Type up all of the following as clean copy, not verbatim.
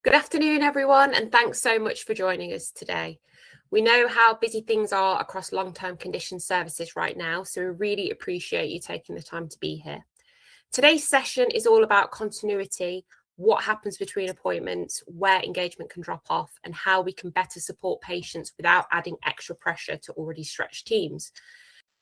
Good afternoon, everyone, and thanks so much for joining us today. We know how busy things are across long-term condition services right now, so we really appreciate you taking the time to be here. Today's session is all about continuity, what happens between appointments, where engagement can drop off, and how we can better support patients without adding extra pressure to already stretched teams.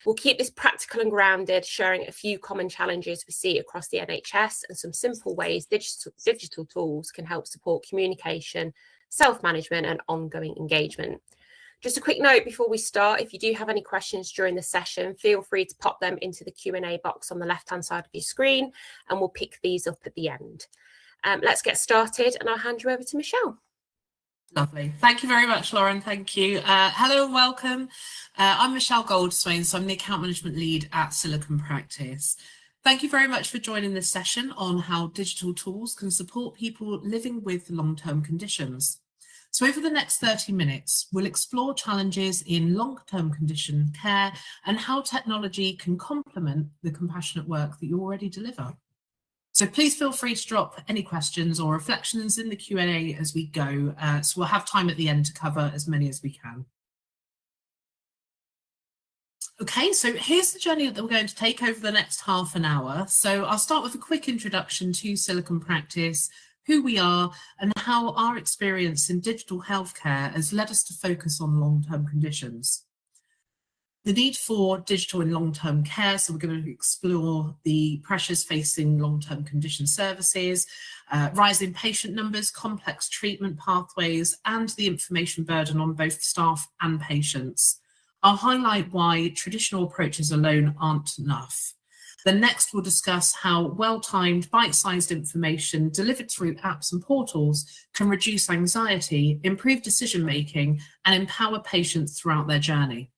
We'll keep this practical and grounded, sharing a few common challenges we see across the NHS and some simple ways digital tools can help support communication, self-management and ongoing engagement. Just a quick note before we start, if you do have any questions during the session, feel free to pop them into the Q&A box on the left-hand side of your screen and we'll pick these up at the end. Let's get started and I'll hand you over to Michelle. Lovely. Thank you very much, Lauren. Thank you. Hello and welcome. I'm Michelle Goldswain, so I'm the account management lead at Silicon Practice. Thank you very much for joining this session on how digital tools can support people living with long-term conditions. So over the next 30 minutes, we'll explore challenges in long-term condition care and how technology can complement the compassionate work that you already deliver. So please feel free to drop any questions or reflections in the Q&A as we go. So we'll have time at the end to cover as many as we can. Okay, so here's the journey that we're going to take over the next half an hour. So I'll start with a quick introduction to Silicon Practice, who we are, and how our experience in digital healthcare has led us to focus on long-term conditions. The need for digital in long-term care, so we're going to explore the pressures facing long-term condition services, rising patient numbers, complex treatment pathways, and the information burden on both staff and patients. I'll highlight why traditional approaches alone aren't enough. Then next we'll discuss how well-timed, bite-sized information delivered through apps and portals can reduce anxiety, improve decision-making, and empower patients throughout their journey.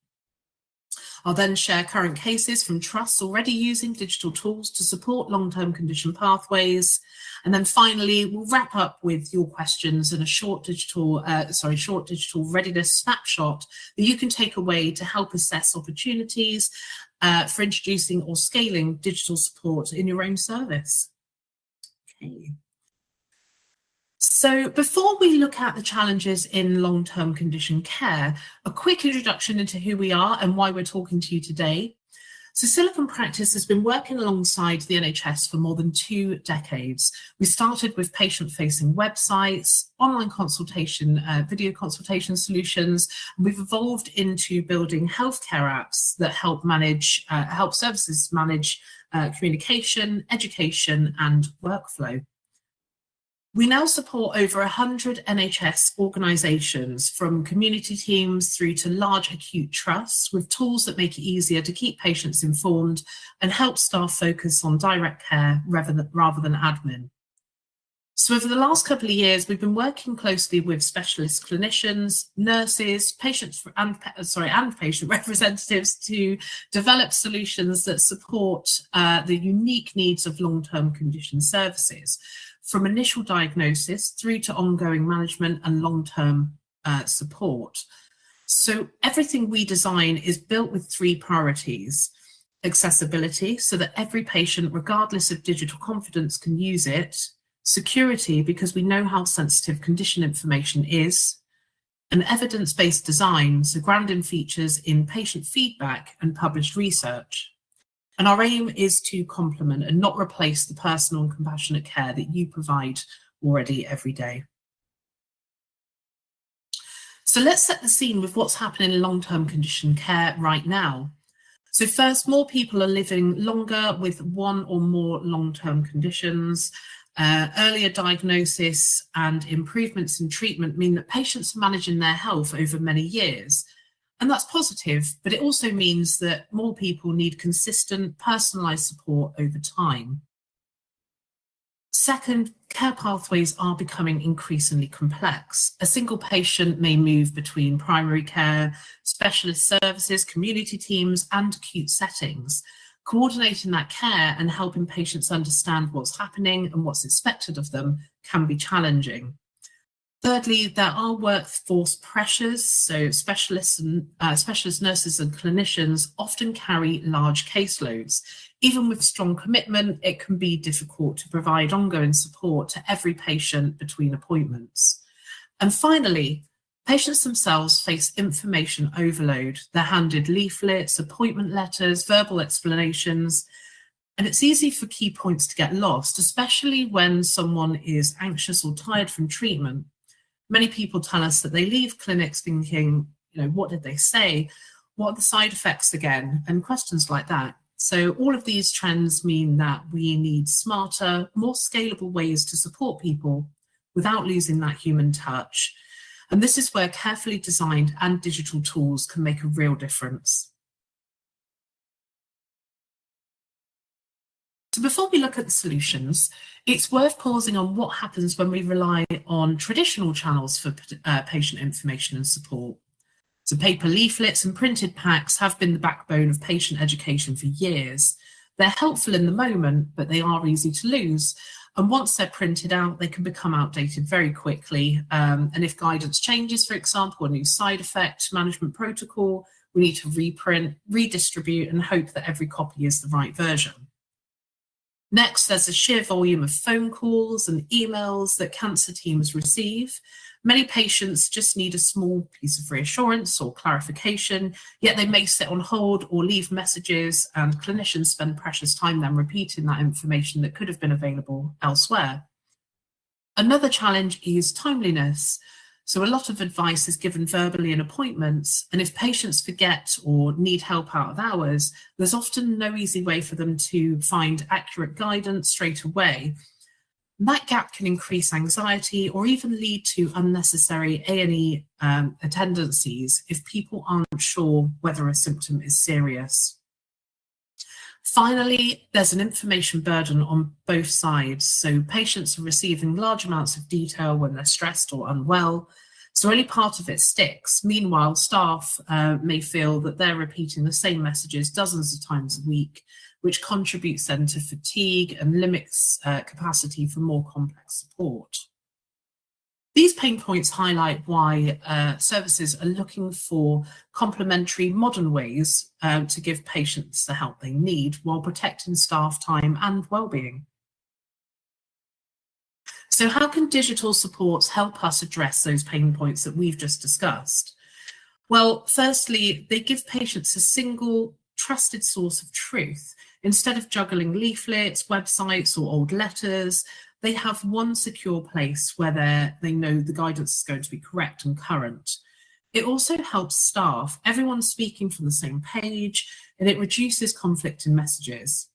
I'll then share current cases from trusts already using digital tools to support long-term condition pathways. And then finally, we'll wrap up with your questions and a short digital readiness snapshot that you can take away to help assess opportunities for introducing or scaling digital support in your own service. Okay. So before we look at the challenges in long-term condition care, a quick introduction into who we are and why we're talking to you today. So Silicon Practice has been working alongside the NHS for more than 2 decades. We started with patient-facing websites, online consultation, video consultation solutions, and we've evolved into building healthcare apps that help services manage communication, education, and workflow. We now support over 100 NHS organisations, from community teams through to large acute trusts, with tools that make it easier to keep patients informed and help staff focus on direct care rather than admin. So over the last couple of years, we've been working closely with specialist clinicians, nurses, and patient representatives to develop solutions that support the unique needs of long-term condition services, from initial diagnosis through to ongoing management and long-term support. So everything we design is built with 3 priorities: accessibility, so that every patient, regardless of digital confidence, can use it; security, because we know how sensitive condition information is; and evidence-based design, so grounding features in patient feedback and published research. And our aim is to complement and not replace the personal and compassionate care that you provide already every day. So let's set the scene with what's happening in long-term condition care right now. So first, more people are living longer with 1 or more long-term conditions. Earlier diagnosis and improvements in treatment mean that patients are managing their health over many years. And that's positive, but it also means that more people need consistent, personalised support over time. Second, care pathways are becoming increasingly complex. A single patient may move between primary care, specialist services, community teams, and acute settings. Coordinating that care and helping patients understand what's happening and what's expected of them can be challenging. Thirdly, there are workforce pressures. So specialist nurses and clinicians often carry large caseloads. Even with strong commitment, it can be difficult to provide ongoing support to every patient between appointments. And finally, patients themselves face information overload. They're handed leaflets, appointment letters, verbal explanations, and it's easy for key points to get lost, especially when someone is anxious or tired from treatment. Many people tell us that they leave clinics thinking, what did they say? What are the side effects again? And questions like that. So all of these trends mean that we need smarter, more scalable ways to support people without losing that human touch. And this is where carefully designed and digital tools can make a real difference. So before we look at the solutions, it's worth pausing on what happens when we rely on traditional channels for patient information and support. So paper leaflets and printed packs have been the backbone of patient education for years. They're helpful in the moment, but they are easy to lose. And once they're printed out, they can become outdated very quickly. And if guidance changes, for example, a new side effect management protocol, we need to reprint, redistribute, and hope that every copy is the right version. Next, there's a sheer volume of phone calls and emails that cancer teams receive. Many patients just need a small piece of reassurance or clarification, yet they may sit on hold or leave messages, and clinicians spend precious time then repeating that information that could have been available elsewhere. Another challenge is timeliness. So a lot of advice is given verbally in appointments, and if patients forget or need help out of hours, there's often no easy way for them to find accurate guidance straight away. That gap can increase anxiety or even lead to unnecessary A&E attendances if people aren't sure whether a symptom is serious. Finally, there's an information burden on both sides. So patients are receiving large amounts of detail when they're stressed or unwell. So only part of it sticks. Meanwhile, staff may feel that they're repeating the same messages dozens of times a week, which contributes then to fatigue and limits capacity for more complex support. These pain points highlight why services are looking for complementary modern ways to give patients the help they need while protecting staff time and well-being. So how can digital supports help us address those pain points that we've just discussed? Well, firstly, they give patients a single trusted source of truth. Instead of juggling leaflets, websites, or old letters, they have one secure place where they know the guidance is going to be correct and current. It also helps staff, everyone speaking from the same page, and it reduces conflict in messages.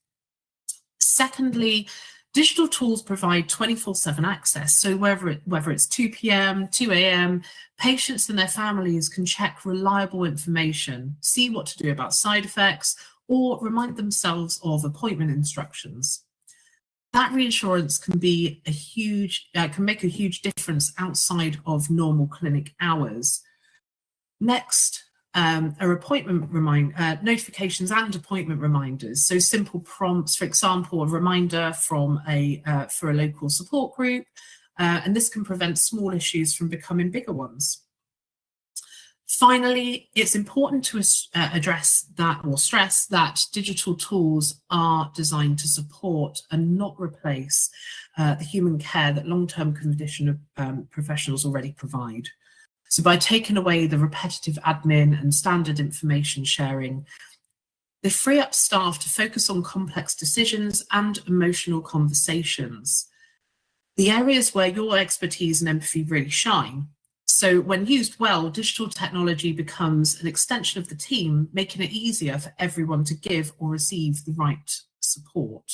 Secondly, digital tools provide 24/7 access. So whether it's 2 p.m., 2 a.m., patients and their families can check reliable information, see what to do about side effects, or remind themselves of appointment instructions. That reassurance can be can make a huge difference outside of normal clinic hours. Next, are appointment notifications and appointment reminders. So simple prompts, for example, a reminder from for a local support group, and this can prevent small issues from becoming bigger ones. Finally, it's important to address that or stress that digital tools are designed to support and not replace the human care that long-term condition professionals already provide. So by taking away the repetitive admin and standard information sharing, they free up staff to focus on complex decisions and emotional conversations, the areas where your expertise and empathy really shine. So when used well, digital technology becomes an extension of the team, making it easier for everyone to give or receive the right support.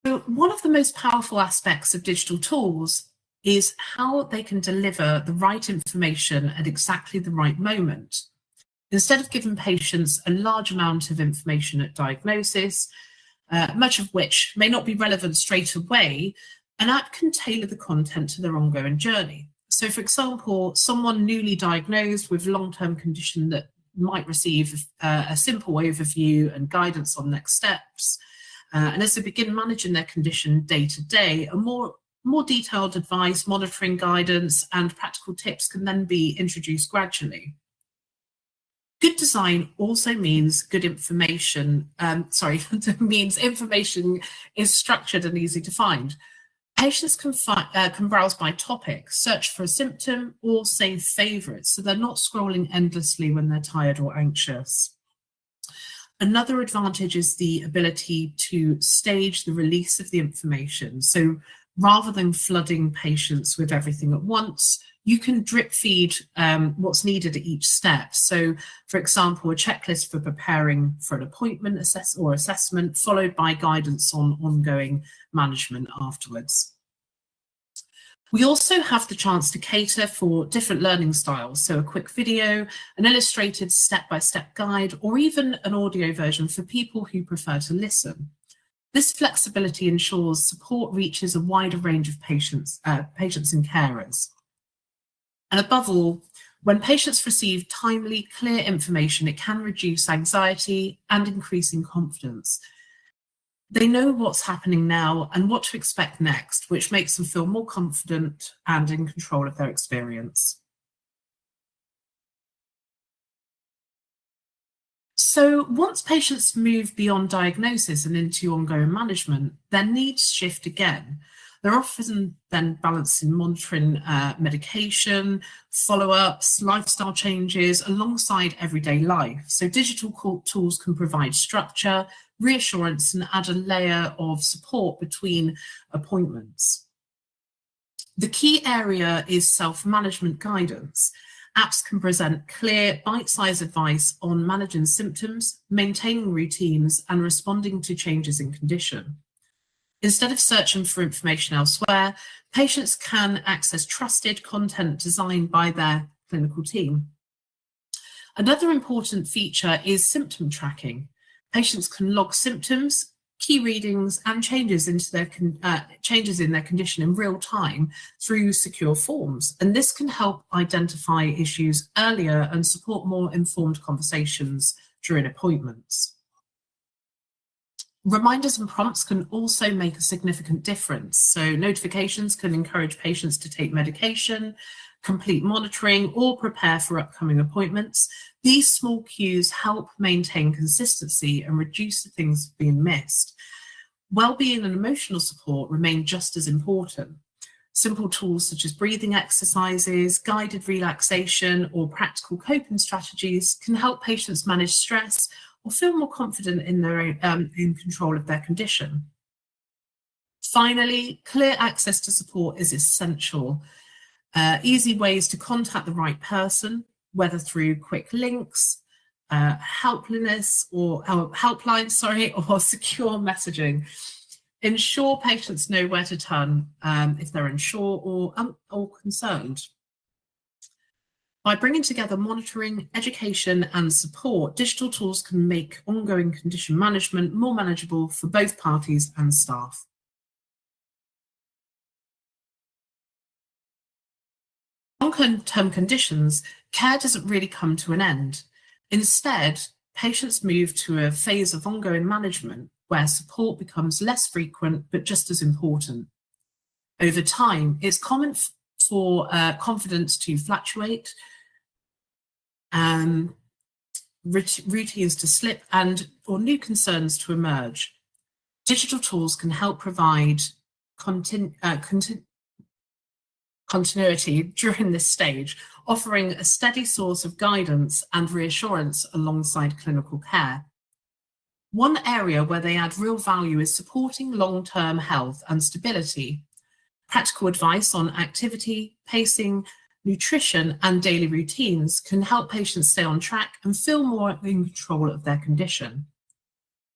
So one of the most powerful aspects of digital tools is how they can deliver the right information at exactly the right moment. Instead of giving patients a large amount of information at diagnosis, much of which may not be relevant straight away, an app can tailor the content to their ongoing journey. So for example, someone newly diagnosed with long-term condition that might receive a simple overview and guidance on next steps. And as they begin managing their condition day to day, a more detailed advice, monitoring guidance, and practical tips can then be introduced gradually. Good design also means good information, means information is structured and easy to find. Patients can browse by topic, search for a symptom, or save favorites, so they're not scrolling endlessly when they're tired or anxious. Another advantage is the ability to stage the release of the information. So rather than flooding patients with everything at once, you can drip feed what's needed at each step. So, for example, a checklist for preparing for an appointment assessment, followed by guidance on ongoing management afterwards. We also have the chance to cater for different learning styles, so a quick video, an illustrated step-by-step guide, or even an audio version for people who prefer to listen. This flexibility ensures support reaches a wider range of patients and carers. And above all, when patients receive timely, clear information, it can reduce anxiety and increasing confidence. They know what's happening now and what to expect next, which makes them feel more confident and in control of their experience. So once patients move beyond diagnosis and into ongoing management, their needs shift again. They're often then balancing monitoring medication, follow-ups, lifestyle changes alongside everyday life. So digital tools can provide structure, reassurance, and add a layer of support between appointments. The key area is self-management guidance. Apps can present clear, bite-sized advice on managing symptoms, maintaining routines, and responding to changes in condition. Instead of searching for information elsewhere, patients can access trusted content designed by their clinical team. Another important feature is symptom tracking. Patients can log symptoms, key readings, and changes in their condition in real time through secure forms. And this can help identify issues earlier and support more informed conversations during appointments. Reminders and prompts can also make a significant difference. So notifications can encourage patients to take medication, complete monitoring, or prepare for upcoming appointments. These small cues help maintain consistency and reduce the things being missed. Wellbeing and emotional support remain just as important. Simple tools such as breathing exercises, guided relaxation, or practical coping strategies can help patients manage stress or feel more confident in their own, in control of their condition. Finally, clear access to support is essential. Easy ways to contact the right person, whether through quick links, helplines, or secure messaging, ensure patients know where to turn if they're unsure or concerned. By bringing together monitoring, education, and support, digital tools can make ongoing condition management more manageable for both parties and staff. Long-term conditions, care doesn't really come to an end. Instead, patients move to a phase of ongoing management where support becomes less frequent but just as important. Over time, it's common for confidence to fluctuate, routines to slip, or new concerns to emerge. Digital tools can help provide continuity during this stage, offering a steady source of guidance and reassurance alongside clinical care. One area where they add real value is supporting long-term health and stability. Practical advice on activity, pacing, nutrition, and daily routines can help patients stay on track and feel more in control of their condition.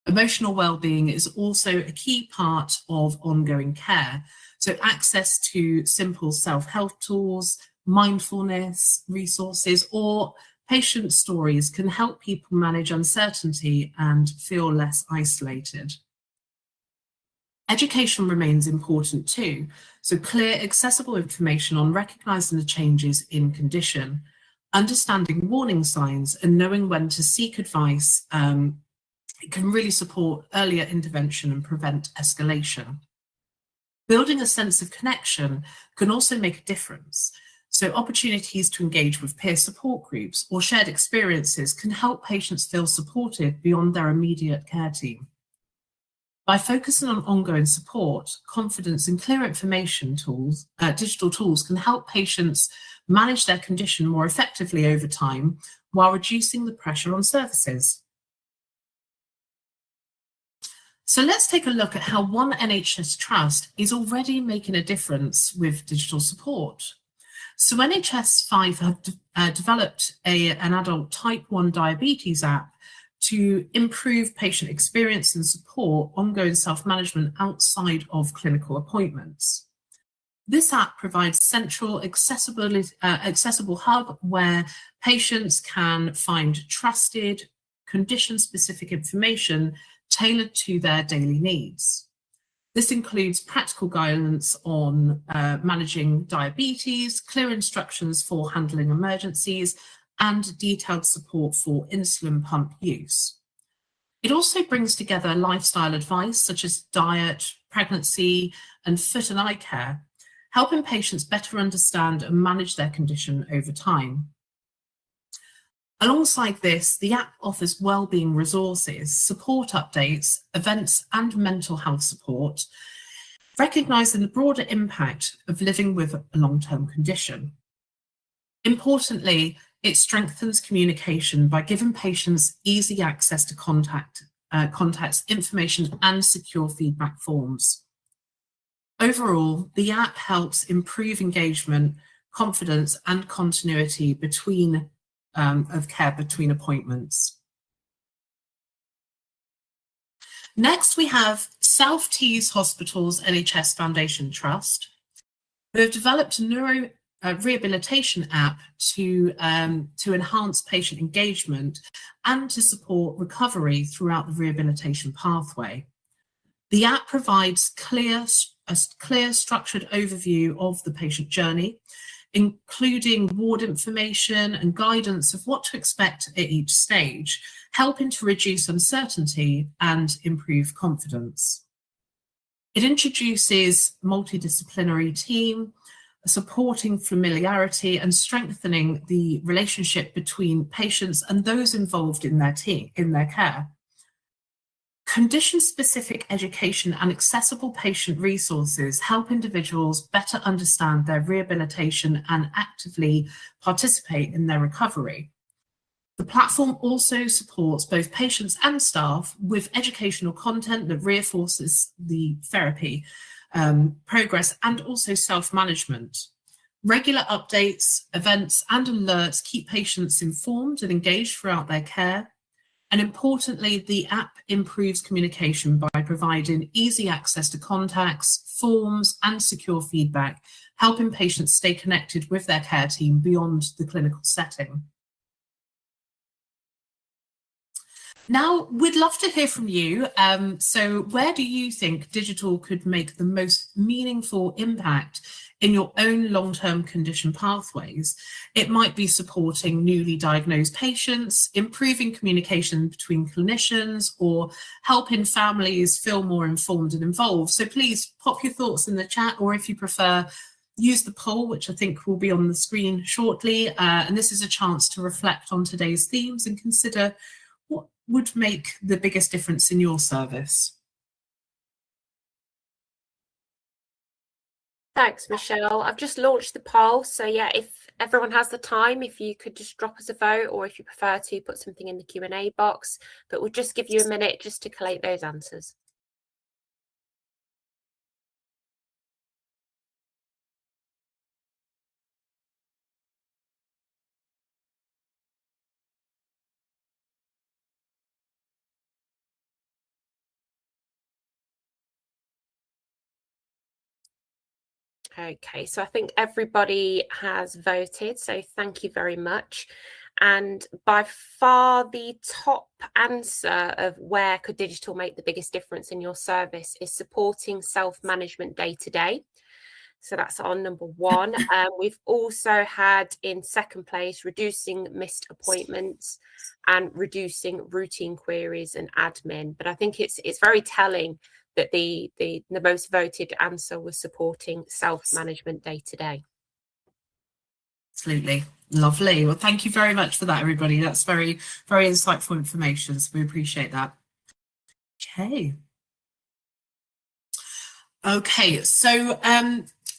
Emotional well-being is also a key part of ongoing care. So access to simple self-help tools, mindfulness resources, or patient stories can help people manage uncertainty and feel less isolated. Education remains important too, so clear, accessible information on recognising the changes in condition, understanding warning signs, and knowing when to seek advice It can really support earlier intervention and prevent escalation. Building a sense of connection can also make a difference. So opportunities to engage with peer support groups or shared experiences can help patients feel supported beyond their immediate care team. By focusing on ongoing support, confidence and clear information tools, digital tools can help patients manage their condition more effectively over time while reducing the pressure on services. So let's take a look at how one NHS trust is already making a difference with digital support. So NHS 5 have developed an adult type 1 diabetes app to improve patient experience and support ongoing self-management outside of clinical appointments. This app provides central accessible hub where patients can find trusted, condition-specific information tailored to their daily needs. This includes practical guidance on managing diabetes, clear instructions for handling emergencies, and detailed support for insulin pump use. It also brings together lifestyle advice such as diet, pregnancy, and foot and eye care, helping patients better understand and manage their condition over time. Alongside this, the app offers wellbeing resources, support updates, events, and mental health support, recognising the broader impact of living with a long-term condition. Importantly, it strengthens communication by giving patients easy access to contacts, information, and secure feedback forms. Overall, the app helps improve engagement, confidence, and continuity of care between appointments. Next, we have South Tees Hospital's NHS Foundation Trust, who have developed a rehabilitation app to enhance patient engagement and to support recovery throughout the rehabilitation pathway. The app provides a clear structured overview of the patient journey, including ward information and guidance of what to expect at each stage, helping to reduce uncertainty and improve confidence. It introduces multidisciplinary team, supporting familiarity and strengthening the relationship between patients and those involved in their care. Condition-specific education and accessible patient resources help individuals better understand their rehabilitation and actively participate in their recovery. The platform also supports both patients and staff with educational content that reinforces the therapy progress and also self-management. Regular updates, events, and alerts keep patients informed and engaged throughout their care. And importantly, the app improves communication by providing easy access to contacts, forms, and secure feedback, helping patients stay connected with their care team beyond the clinical setting. Now, we'd love to hear from you. So where do you think digital could make the most meaningful impact in your own long-term condition pathways? It might be supporting newly diagnosed patients, improving communication between clinicians, or helping families feel more informed and involved. So please pop your thoughts in the chat, or if you prefer, use the poll, which I think will be on the screen shortly. And this is a chance to reflect on today's themes and consider what would make the biggest difference in your service. Thanks, Michelle. I've just launched the poll. So yeah, if everyone has the time, if you could just drop us a vote, or if you prefer to put something in the Q&A box, but we'll just give you a minute just to collate those answers. Okay, so I think everybody has voted, so thank you very much. And by far the top answer of where could digital make the biggest difference in your service is supporting self-management day to day. So that's our number one. We've also had in second place reducing missed appointments and reducing routine queries and admin. But I think it's very telling that the most voted answer was supporting self-management day to day. Absolutely. Lovely. Well, thank you very much for that, everybody. That's very, very insightful information. So we appreciate that. Okay. Okay, so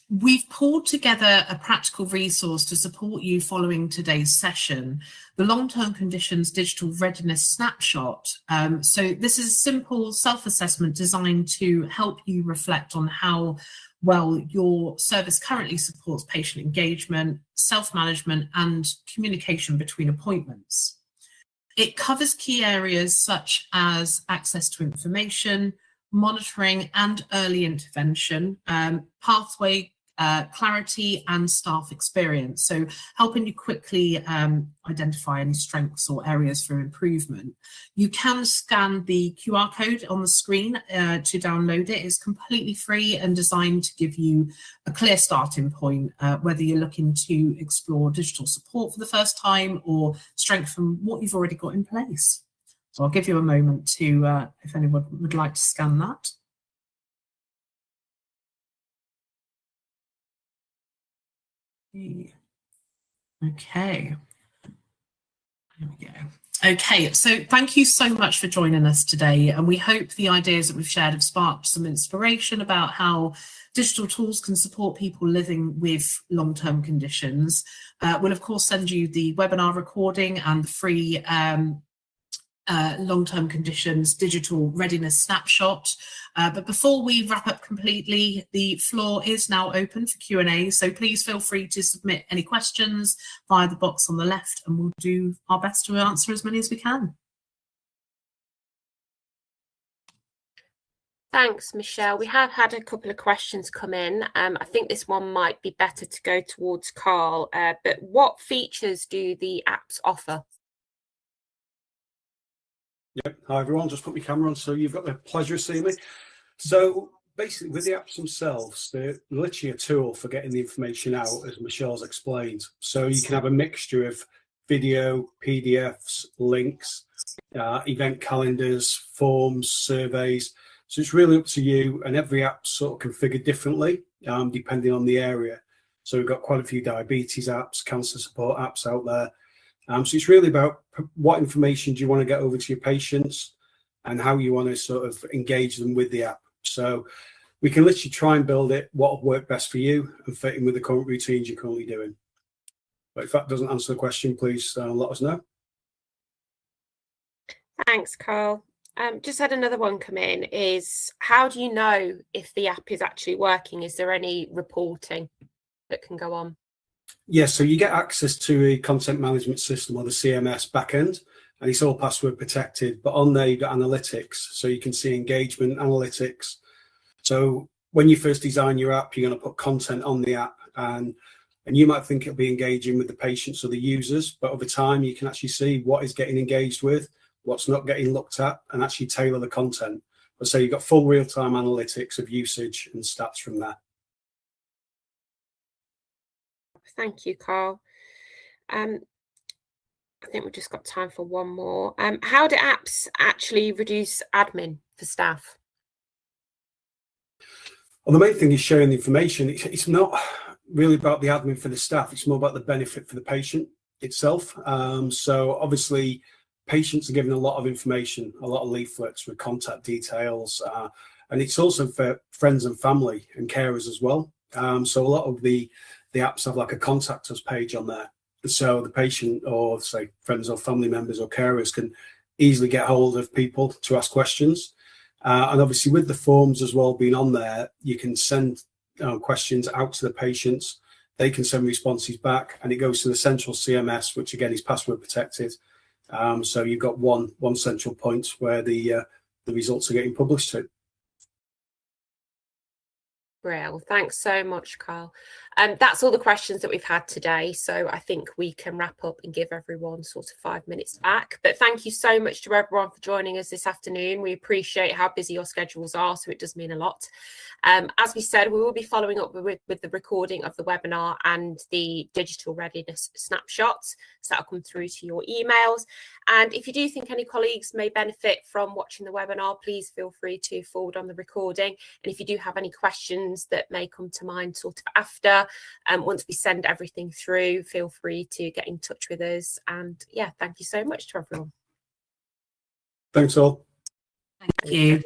we've pulled together a practical resource to support you following today's session, the Long-Term Conditions Digital Readiness Snapshot. So this is a simple self-assessment designed to help you reflect on how well your service currently supports patient engagement, self-management, and communication between appointments. It covers key areas such as access to information, monitoring and early intervention, pathway clarity, and staff experience. So helping you quickly identify any strengths or areas for improvement. You can scan the QR code on the screen to download it. It's completely free and designed to give you a clear starting point, whether you're looking to explore digital support for the first time or strengthen what you've already got in place. So I'll give you a moment to, if anyone would like to scan that. Okay. There we go. Okay, so thank you so much for joining us today, and we hope the ideas that we've shared have sparked some inspiration about how digital tools can support people living with long-term conditions. We'll of course send you the webinar recording and the free long-term conditions digital readiness snapshot. But before we wrap up completely, the floor is now open for Q&A, so please feel free to submit any questions via the box on the left, and we'll do our best to answer as many as we can. Thanks, Michelle. We have had a couple of questions come in. I think this one might be better to go towards Carl, but what features do the apps offer? Yep. Hi everyone, just put my camera on so you've got the pleasure of seeing me. So basically with the apps themselves, they're literally a tool for getting the information out, as Michelle's explained. So you can have a mixture of video, PDFs, links, event calendars, forms, surveys. So it's really up to you, and every app's sort of configured differently depending on the area. So we've got quite a few diabetes apps, cancer support apps out there. So it's really about what information do you want to get over to your patients and how you want to sort of engage them with the app. So we can literally try and build it what will work best for you and fit in with the current routines you're currently doing. But if that doesn't answer the question, please let us know. Thanks, Carl. Just had another one come in, is how do you know if the app is actually working? Is there any reporting that can go on? Yes, so you get access to a content management system or the CMS backend, and it's all password protected. But on there, you've got analytics, so you can see engagement analytics. So when you first design your app, you're going to put content on the app, and you might think it'll be engaging with the patients or the users, but over time, you can actually see what is getting engaged with, what's not getting looked at, and actually tailor the content. But so you've got full real-time analytics of usage and stats from that. Thank you, Carl. I think we've just got time for one more. How do apps actually reduce admin for staff? Well, the main thing is sharing the information. It's not really about the admin for the staff. It's more about the benefit for the patient itself. So obviously, patients are given a lot of information, a lot of leaflets with contact details, and it's also for friends and family and carers as well. So a lot of the apps have like a contact us page on there. So the patient or say friends or family members or carers can easily get hold of people to ask questions. And obviously with the forms as well being on there, you can send questions out to the patients. They can send responses back, and it goes to the central CMS, which again is password protected. So you've got one central point where the results are getting published to. Real. Thanks so much, Carl. That's all the questions that we've had today. So I think we can wrap up and give everyone sort of 5 minutes back. But thank you so much to everyone for joining us this afternoon. We appreciate how busy your schedules are, so it does mean a lot. As we said, we will be following up with the recording of the webinar and the digital readiness snapshots. So that'll come through to your emails. And if you do think any colleagues may benefit from watching the webinar, please feel free to forward on the recording. And if you do have any questions that may come to mind sort of after, once we send everything through, feel free to get in touch with us. And yeah, thank you so much to everyone. Thanks all. Thank you.